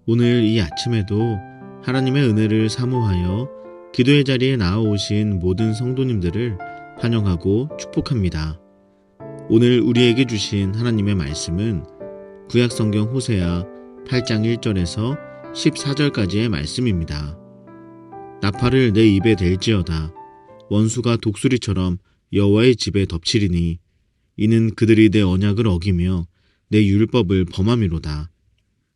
오늘 이 아침에도 하나님의 은혜를 사모하여 기도의 자리에 나아오신 모든 성도님들을 환영하고 축복합니다. 오늘 우리에게 주신 하나님의 말씀은 구약성경 호세아 8장 1절에서 14절까지의 말씀입니다. 나팔을 내 입에 댈지어다. 원수가 독수리처럼 여호와의 집에 덮치리니 이는 그들이 내 언약을 어기며 내 율법을 범함이로다.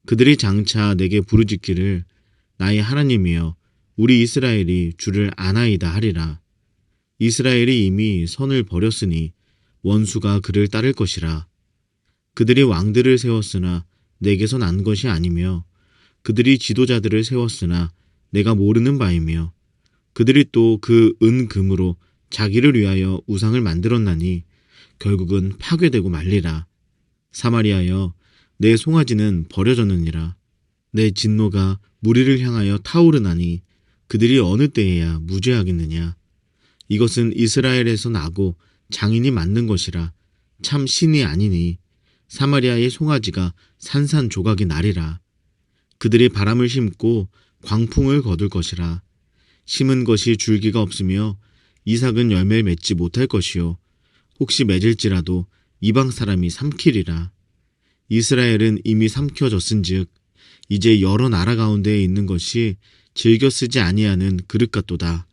그들이 장차 내게 부르짖기를 나의 하나님이여 우리 이스라엘이 주를 아나이다 하리라. 이스라엘이 이미 선을 버렸으니 원수가 그를 따를 것이라. 그들이 왕들을 세웠으나 내게서 난 것이 아니며 그들이 지도자들을 세웠으나 내가 모르는 바이며 그들이 또 그 은금으로 자기를 위하여 우상을 만들었나니 결국은 파괴되고 말리라. 사마리아여 내 송아지는 버려졌느니라. 내 진노가 무리를 향하여 타오르나니 그들이 어느 때에야 무죄하겠느냐. 이것은 이스라엘에서 나고 장인이 만든 것이라. 참 신이 아니니 사마리아의 송아지가 산산조각이 나리라. 그들이 바람을 심고 광풍을 거둘 것이라. 심은 것이 줄기가 없으며 이삭은 열매를 맺지 못할 것이요 혹시 맺을지라도 이방 사람이 삼키리라. 이스라엘은 이미 삼켜졌은즉 이제 여러 나라 가운데에 있는 것이 즐겨 쓰지 아니하는 그릇 같도다.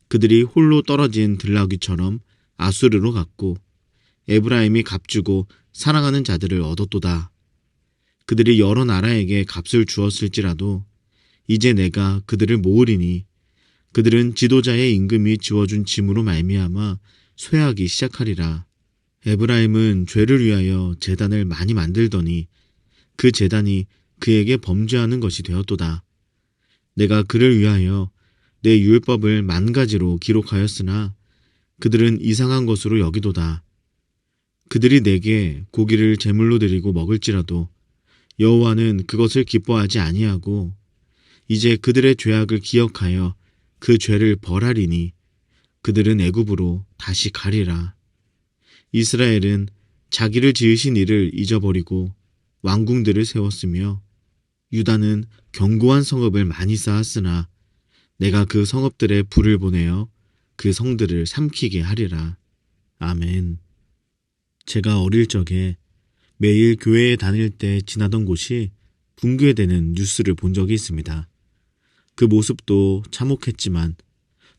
그들이 홀로 떨어진 들나귀처럼 아수르로 갔고 에브라임이 값주고 사랑하는 자들을 얻었도다. 그들이 여러 나라에게 값을 주었을지라도 이제 내가 그들을 모으리니 그들은 지도자의 임금이 지워준 짐으로 말미암아 쇠하기 시작하리라. 에브라임은 죄를 위하여 제단을 많이 만들더니 그 제단이 그에게 범죄하는 것이 되었도다. 내가 그를 위하여 내 율법을 10,000가지로 기록하였으나 그들은 이상한 것으로 여기도다. 그들이 내게 고기를 제물로 드리고 먹을지라도 여호와는 그것을 기뻐하지 아니하고 이제 그들의 죄악을 기억하여 그 죄를 벌하리니 그들은 애굽으로 다시 가리라. 이스라엘은 자기를 지으신 이를 잊어버리고 왕궁들을 세웠으며 유다는 견고한 성읍을 많이 쌓았으나 내가 그 성읍들에 불을 보내어 그 성들을 삼키게 하리라. 아멘. 제가 어릴 적에 매일 교회에 다닐 때 지나던 곳이 붕괴되는 뉴스를 본 적이 있습니다. 그 모습도 참혹했지만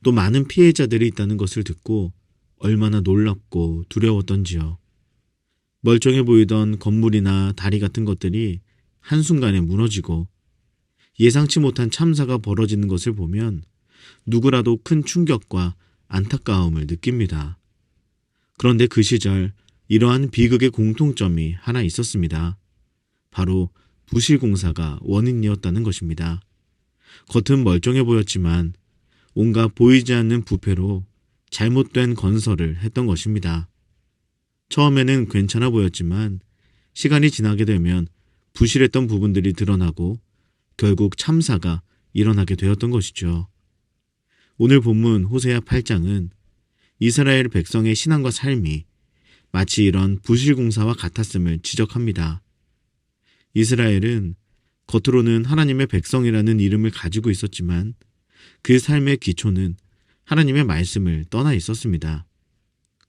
또 많은 피해자들이 있다는 것을 듣고 얼마나 놀랍고 두려웠던지요. 멀쩡해 보이던 건물이나 다리 같은 것들이 한순간에 무너지고 예상치 못한 참사가 벌어지는 것을 보면 누구라도 큰 충격과 안타까움을 느낍니다. 그런데 그 시절 이러한 비극의 공통점이 하나 있었습니다. 바로 부실공사가 원인이었다는 것입니다. 겉은 멀쩡해 보였지만 온갖 보이지 않는 부패로 잘못된 건설을 했던 것입니다. 처음에는 괜찮아 보였지만 시간이 지나게 되면 부실했던 부분들이 드러나고 결국 참사가 일어나게 되었던 것이죠. 오늘 본문 호세아 8장은 이스라엘 백성의 신앙과 삶이 마치 이런 부실공사와 같았음을 지적합니다. 이스라엘은 겉으로는 하나님의 백성이라는 이름을 가지고 있었지만 그 삶의 기초는 하나님의 말씀을 떠나 있었습니다.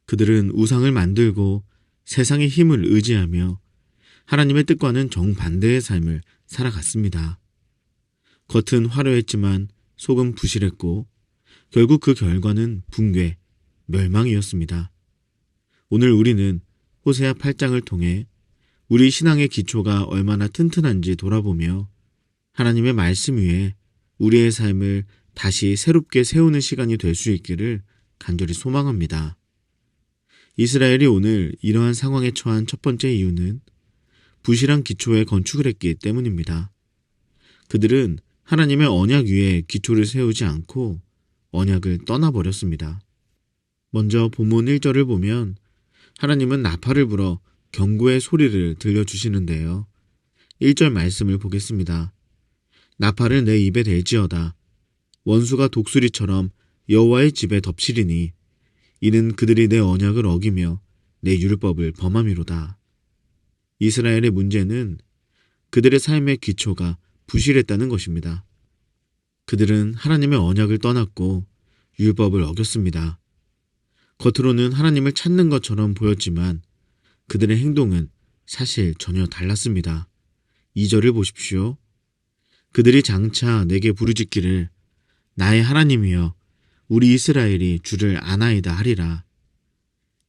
그들은 우상을 만들고 세상의 힘을 의지하며 하나님의 뜻과는 정반대의 삶을 살아갔습니다. 겉은 화려했지만 속은 부실했고 결국 그 결과는 붕괴, 멸망이었습니다. 오늘 우리는 호세아 8장을 통해 우리 신앙의 기초가 얼마나 튼튼한지 돌아보며 하나님의 말씀 위에 우리의 삶을 다시 새롭게 세우는 시간이 될 수 있기를 간절히 소망합니다. 이스라엘이 오늘 이러한 상황에 처한 첫 번째 이유는 부실한 기초에 건축을 했기 때문입니다. 그들은 하나님의 언약 위에 기초를 세우지 않고 언약을 떠나버렸습니다. 먼저 본문 1절을 보면 하나님은 나팔을 불어 경고의 소리를 들려주시는데요. 1절 말씀을 보겠습니다. 나팔을 내 입에 댈지어다. 원수가 독수리처럼 여호와의 집에 덮치리니 이는 그들이 내 언약을 어기며 내 율법을 범함이로다. 이스라엘의 문제는 그들의 삶의 기초가 부실했다는 것입니다. 그들은 하나님의 언약을 떠났고 율법을 어겼습니다. 겉으로는 하나님을 찾는 것처럼 보였지만 그들의 행동은 사실 전혀 달랐습니다. 2절을 보십시오. 그들이 장차 내게 부르짖기를 나의 하나님이여 우리 이스라엘이 주를 아나이다 하리라.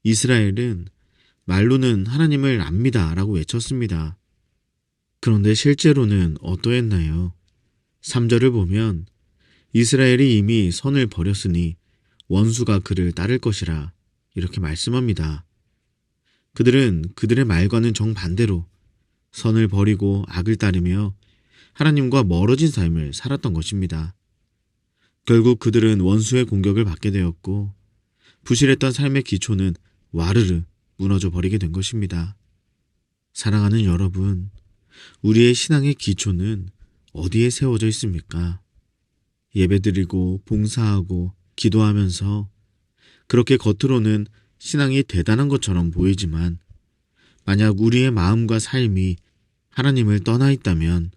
이스라엘은 말로는 하나님을 압니다 라고 외쳤습니다. 그런데 실제로는 어떠했나요? 3절을 보면 이스라엘이 이미 선을 버렸으니 원수가 그를 따를 것이라 이렇게 말씀합니다. 그들은 그들의 말과는 정반대로 선을 버리고 악을 따르며 하나님과 멀어진 삶을 살았던 것입니다. 결국 그들은 원수의 공격을 받게 되었고 부실했던 삶의 기초는 와르르 무너져 버리게 된 것입니다. 사랑하는 여러분, 우리의 신앙의 기초는 어디에 세워져 있습니까? 예배드리고 봉사하고 기도하면서 그렇게 겉으로는 신앙이 대단한 것처럼 보이지만 만약 우리의 마음과 삶이 하나님을 떠나 있다면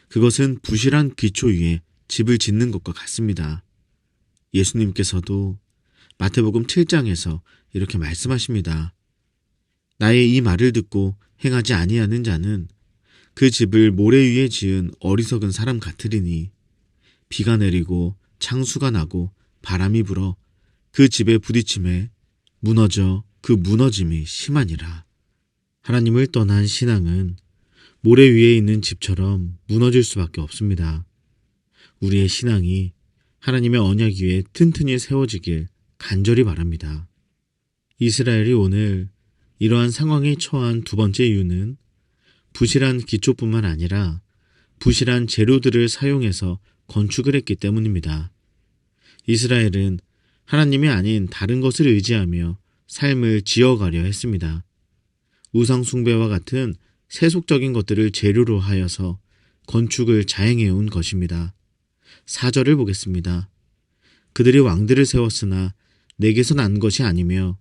그것은 부실한 기초 위에 집을 짓는 것과 같습니다. 예수님께서도 마태복음 7장에서 이렇게 말씀하십니다. 나의 이 말을 듣고 행하지 아니하는 자는 그 집을 모래 위에 지은 어리석은 사람 같으리니 비가 내리고 창수가 나고 바람이 불어 그 집에 부딪힘에 무너져 그 무너짐이 심하니라. 하나님을 떠난 신앙은 모래 위에 있는 집처럼 무너질 수밖에 없습니다. 우리의 신앙이 하나님의 언약 위에 튼튼히 세워지길 간절히 바랍니다. 이스라엘이 오늘 이러한 상황에 처한 두 번째 이유는 부실한 기초뿐만 아니라 부실한 재료들을 사용해서 건축을 했기 때문입니다. 이스라엘은 하나님이 아닌 다른 것을 의지하며 삶을 지어가려 했습니다. 우상 숭배와 같은 세속적인 것들을 재료로 하여서 건축을 자행해온 것입니다. 4절을 보겠습니다. 그들이 왕들을 세웠으나 내게서 난 것이 아니며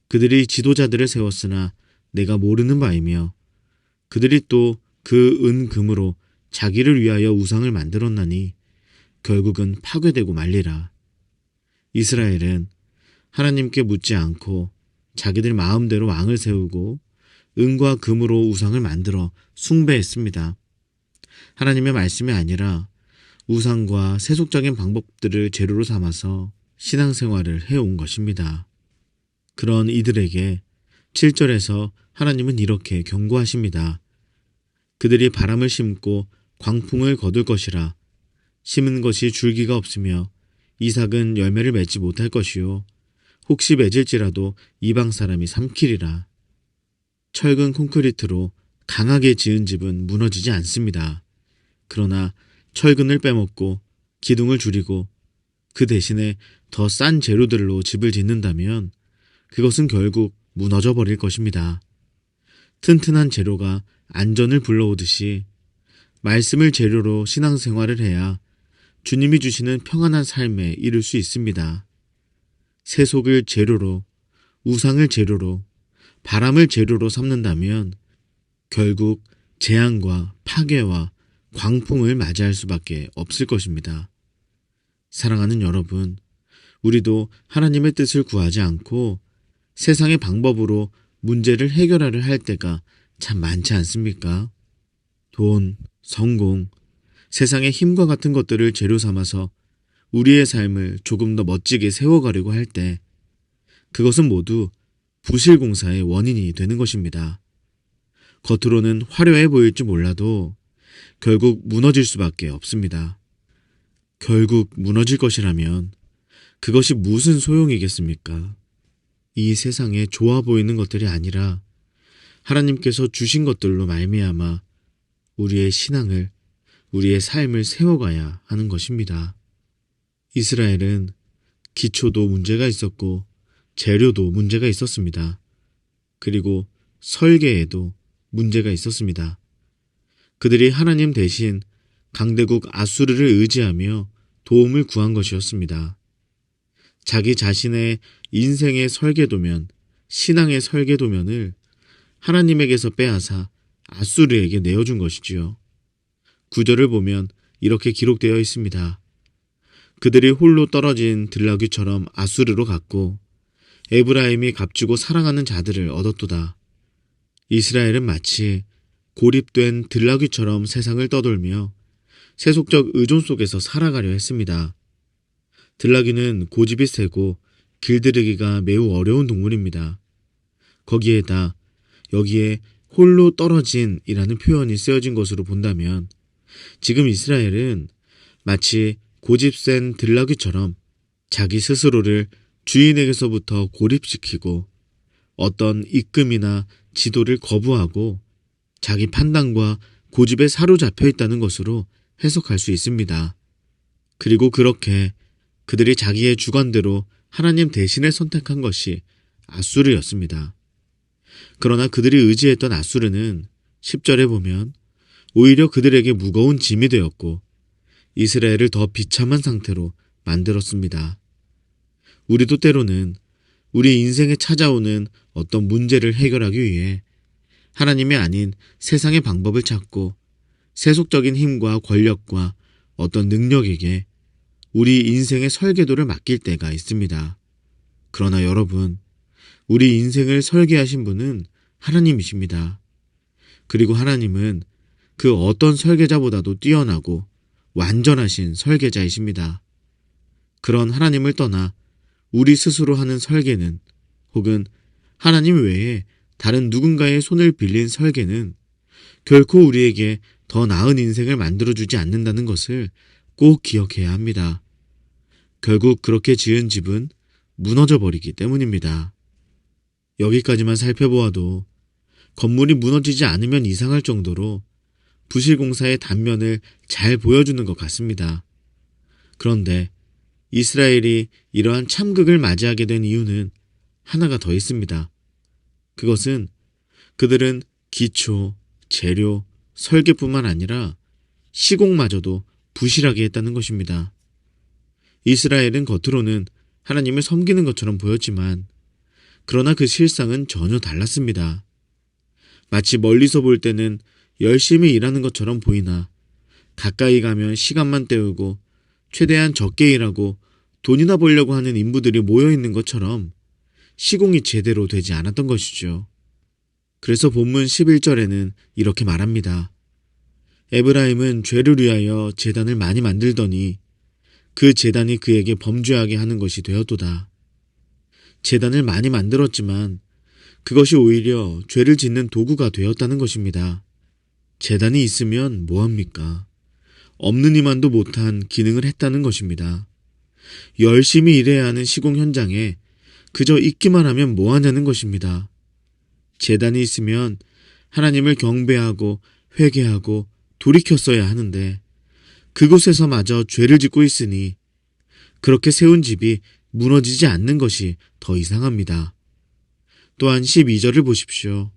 그들이 지도자들을 세웠으나 내가 모르는 바이며 그들이 또 그 은금으로 자기를 위하여 우상을 만들었나니 결국은 파괴되고 말리라. 이스라엘은 하나님께 묻지 않고 자기들 마음대로 왕을 세우고 은과 금으로 우상을 만들어 숭배했습니다. 하나님의 말씀이 아니라 우상과 세속적인 방법들을 재료로 삼아서 신앙생활을 해온 것입니다. 그런 이들에게 7절에서 하나님은 이렇게 경고하십니다. 그들이 바람을 심고 광풍을 거둘 것이라. 심은 것이 줄기가 없으며 이삭은 열매를 맺지 못할 것이요 혹시 맺을지라도 이방 사람이 삼키리라. 철근 콘크리트로 강하게 지은 집은 무너지지 않습니다. 그러나 철근을 빼먹고 기둥을 줄이고 그 대신에 더 싼 재료들로 집을 짓는다면 그것은 결국 무너져 버릴 것입니다. 튼튼한 재료가 안전을 불러오듯이 말씀을 재료로 신앙생활을 해야 주님이 주시는 평안한 삶에 이를 수 있습니다. 세속을 재료로, 우상을 재료로, 바람을 재료로 삼는다면 결국 재앙과 파괴와 광풍을 맞이할 수밖에 없을 것입니다. 사랑하는 여러분, 우리도 하나님의 뜻을 구하지 않고 세상의 방법으로 문제를 해결하려 할 때가 참 많지 않습니까? 돈, 성공, 세상의 힘과 같은 것들을 재료 삼아서 우리의 삶을 조금 더 멋지게 세워가려고 할 때 그것은 모두 부실공사의 원인이 되는 것입니다. 겉으로는 화려해 보일지 몰라도 결국 무너질 수밖에 없습니다. 결국 무너질 것이라면 그것이 무슨 소용이겠습니까? 이 세상에 좋아 보이는 것들이 아니라 하나님께서 주신 것들로 말미암아 우리의 신앙을, 우리의 삶을 세워가야 하는 것입니다. 이스라엘은 기초도 문제가 있었고 재료도 문제가 있었습니다. 그리고 설계에도 문제가 있었습니다. 그들이 하나님 대신 강대국 아수르를 의지하며 도움을 구한 것이었습니다. 자기 자신의 인생의 설계도면, 신앙의 설계도면을 하나님에게서 빼앗아 아수르에게 내어준 것이지요. 9절을 보면 이렇게 기록되어 있습니다. 그들이 홀로 떨어진 들나귀처럼 아수르로 갔고 에브라임이 값주고 사랑하는 자들을 얻었도다. 이스라엘은 마치 고립된 들나귀처럼 세상을 떠돌며 세속적 의존 속에서 살아가려 했습니다. 들나귀는 고집이 세고 길들이기가 매우 어려운 동물입니다. 거기에다 여기에 홀로 떨어진이라는 표현이 쓰여진 것으로 본다면 지금 이스라엘은 마치 고집센 들나귀처럼 자기 스스로를 주인에게서부터 고립시키고 어떤 이끔이나 지도를 거부하고 자기 판단과 고집에 사로잡혀 있다는 것으로 해석할 수 있습니다. 그리고 그렇게 그들이 자기의 주관대로 하나님 대신에 선택한 것이 아수르였습니다. 그러나 그들이 의지했던 아수르는 10절에 보면 오히려 그들에게 무거운 짐이 되었고 이스라엘을 더 비참한 상태로 만들었습니다. 우리도 때로는 우리 인생에 찾아오는 어떤 문제를 해결하기 위해 하나님이 아닌 세상의 방법을 찾고 세속적인 힘과 권력과 어떤 능력에게 우리 인생의 설계도를 맡길 때가 있습니다. 그러나 여러분, 우리 인생을 설계하신 분은 하나님이십니다. 그리고 하나님은 그 어떤 설계자보다도 뛰어나고 완전하신 설계자이십니다. 그런 하나님을 떠나 우리 스스로 하는 설계는 혹은 하나님 외에 다른 누군가의 손을 빌린 설계는 결코 우리에게 더 나은 인생을 만들어주지 않는다는 것을 꼭 기억해야 합니다. 결국 그렇게 지은 집은 무너져 버리기 때문입니다. 여기까지만 살펴보아도 건물이 무너지지 않으면 이상할 정도로 부실공사의 단면을 잘 보여주는 것 같습니다. 그런데 이스라엘이 이러한 참극을 맞이하게 된 이유는 하나가 더 있습니다. 그것은 그들은 기초, 재료, 설계뿐만 아니라 시공마저도 부실하게 했다는 것입니다. 이스라엘은 겉으로는 하나님을 섬기는 것처럼 보였지만 그러나 그 실상은 전혀 달랐습니다. 마치 멀리서 볼 때는 열심히 일하는 것처럼 보이나 가까이 가면 시간만 때우고 최대한 적게 일하고 돈이나 벌려고 하는 인부들이 모여있는 것처럼 시공이 제대로 되지 않았던 것이죠. 그래서 본문 11절에는 이렇게 말합니다. 에브라임은 죄를 위하여 제단을 많이 만들더니 그 제단이 그에게 범죄하게 하는 것이 되었도다. 제단을 많이 만들었지만 그것이 오히려 죄를 짓는 도구가 되었다는 것입니다. 제단이 있으면 뭐합니까? 없는 이만도 못한 기능을 했다는 것입니다. 열심히 일해야 하는 시공 현장에 그저 있기만 하면 뭐하냐는 것입니다. 제단이 있으면 하나님을 경배하고 회개하고 돌이켰어야 하는데 그곳에서마저 죄를 짓고 있으니 그렇게 세운 집이 무너지지 않는 것이 더 이상합니다. 또한 12절을 보십시오.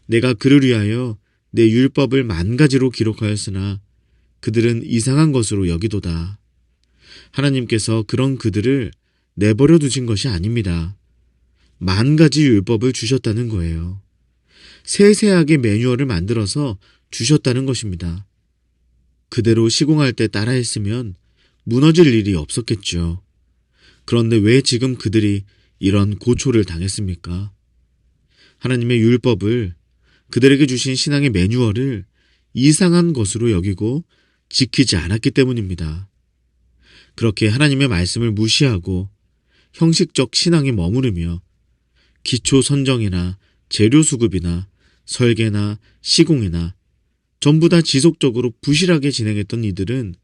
내가 그를 위하여 내 율법을 만 가지로 기록하였으나 그들은 이상한 것으로 여기도다. 하나님께서 그런 그들을 내버려 두신 것이 아닙니다. 만 가지 율법을 주셨다는 거예요. 세세하게 매뉴얼을 만들어서 주셨다는 것입니다. 그대로 시공할 때 따라했으면 무너질 일이 없었겠죠. 그런데 왜 지금 그들이 이런 고초를 당했습니까? 하나님의 율법을, 그들에게 주신 신앙의 매뉴얼을 이상한 것으로 여기고 지키지 않았기 때문입니다. 그렇게 하나님의 말씀을 무시하고 형식적 신앙에 머무르며 기초 선정이나 재료 수급이나 설계나 시공이나 전부 다 지속적으로 부실하게 진행했던 이들은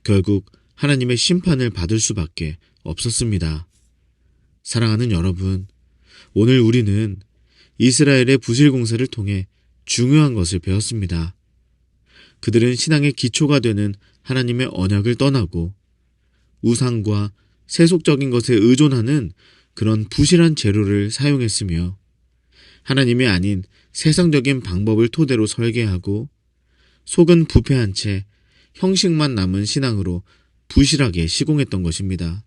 결국 하나님의 심판을 받을 수밖에 없었습니다. 사랑하는 여러분, 오늘 우리는 이스라엘의 부실공사를 통해 중요한 것을 배웠습니다. 그들은 신앙의 기초가 되는 하나님의 언약을 떠나고 우상과 세속적인 것에 의존하는 그런 부실한 재료를 사용했으며 하나님이 아닌 세상적인 방법을 토대로 설계하고 속은 부패한 채 형식만 남은 신앙으로 부실하게 시공했던 것입니다.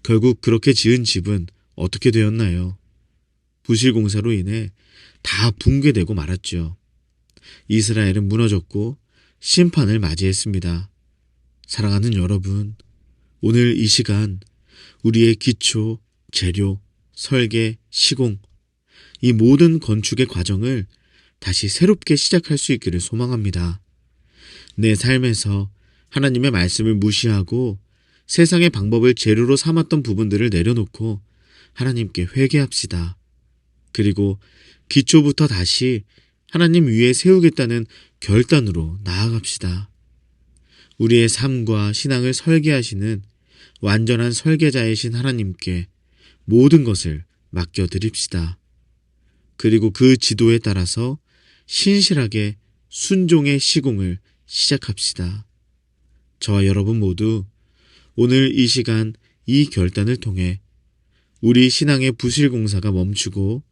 결국 그렇게 지은 집은 어떻게 되었나요? 부실공사로 인해 다 붕괴되고 말았죠. 이스라엘은 무너졌고 심판을 맞이했습니다. 사랑하는 여러분, 오늘 이 시간 우리의 기초, 재료, 설계, 시공, 이 모든 건축의 과정을 다시 새롭게 시작할 수 있기를 소망합니다. 내 삶에서 하나님의 말씀을 무시하고 세상의 방법을 재료로 삼았던 부분들을 내려놓고 하나님께 회개합시다. 그리고 기초부터 다시 하나님 위에 세우겠다는 결단으로 나아갑시다. 우리의 삶과 신앙을 설계하시는 완전한 설계자이신 하나님께 모든 것을 맡겨드립시다. 그리고 그 지도에 따라서 신실하게 순종의 시공을 시작합시다. 저와 여러분 모두 오늘 이 시간 이 결단을 통해 우리 신앙의 부실공사가 멈추고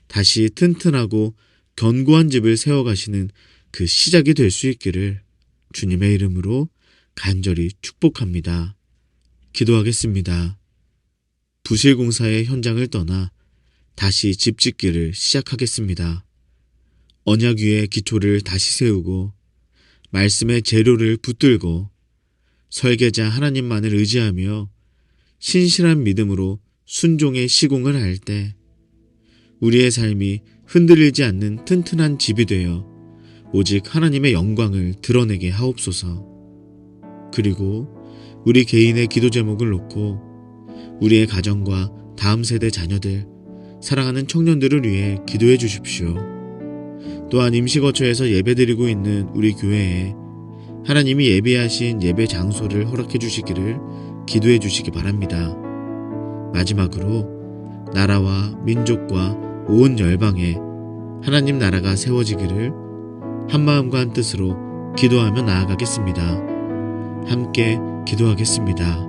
다시 튼튼하고 견고한 집을 세워가시는 그 시작이 될 수 있기를 주님의 이름으로 간절히 축복합니다. 기도하겠습니다. 부실공사의 현장을 떠나 다시 집 짓기를 시작하겠습니다. 언약 위에 기초를 다시 세우고 말씀의 재료를 붙들고 설계자 하나님만을 의지하며 신실한 믿음으로 순종의 시공을 할 때 우리의 삶이 흔들리지 않는 튼튼한 집이 되어 오직 하나님의 영광을 드러내게 하옵소서. 그리고 우리 개인의 기도 제목을 놓고 우리의 가정과 다음 세대 자녀들, 사랑하는 청년들을 위해 기도해 주십시오. 또한 임시거처에서 예배드리고 있는 우리 교회에 하나님이 예비하신 예배 장소를 허락해 주시기를 기도해 주시기 바랍니다. 마지막으로 나라와 민족과 온 열방에 하나님 나라가 세워지기를 한마음과 한뜻으로 기도하며 나아가겠습니다. 함께 기도하겠습니다.